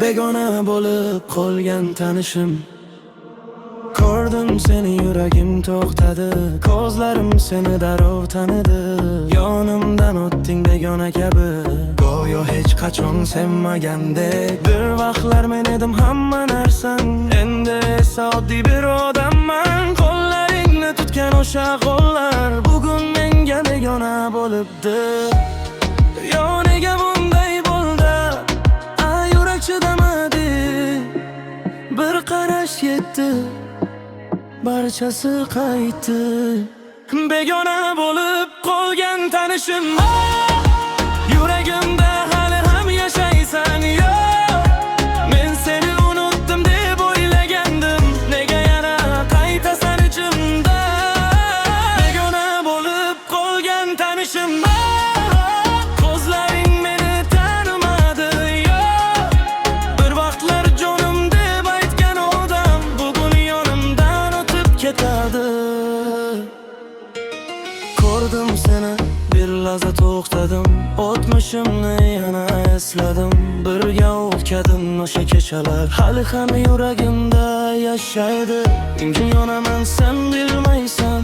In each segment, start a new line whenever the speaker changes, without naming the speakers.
Begona bo'lib qolgan tanishim. Ko'rdim seni, yuragim to'xtadi, ko'zlarim seni darrov tanidi. Yonimdan o'tding begona kabi, go'yo hech qachon sevmagandek. Bir vaqtlar men edim hamma narsang, endi esa oddiy bir odamman. Qo'llaringni tutgan o'sha qo'llar bugun menga begona bo'libdi. Yo nega bunday bo'ldi? Yurak chidamadi, bir qarash yetdi, barchasi qaytdi. Begona bo'lib qolgan tanishim, yuragimda hali ham yashaysan. Yo, men seni unutdim deb o'ylagandim, nega yana qaytasan ichimda? Begona bo'lib qolgan tanishim, ko'zlaring meni tanimadi. Yo, bir vaqtlar jonim deb aytgan odam bugun yonimdan o'tib ketadi. Ko'rdim seni, bir lahza to'xtadim, o'tmishimni yana esladim. Birga o'tkadim o'sha kechalar, hali ham yuragimda yashaydi. Unga yonaman, sen bilmaysan,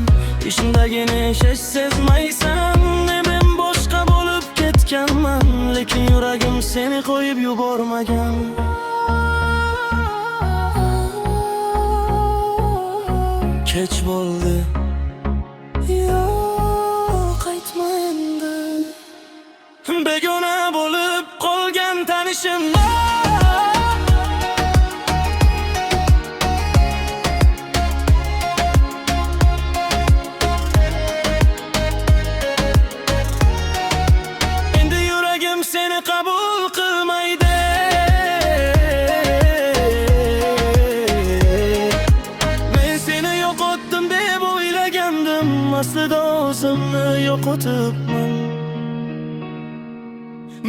ishimdagini hech sezmaysan. Men boshqa bo'lib ketganman, lekin yuragim seni qo'yib yubormagan. Kech bo'ldi, begona bo'lib qolgan tanishim. Endi yuragim seni qabul qilmaydi. Men seni yo'qotdim deb o'ylagandim, aslida o'zimni yo'qotibman.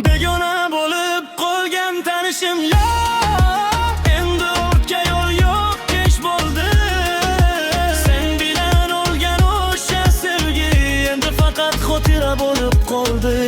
Begona bo'lib qolgan tanishim, yo'q, endi ortga yo'l yo'q, kech bo'ldi. Sen bilan olgan o'sha sevgi endi faqat xotira bo'lib qoldi.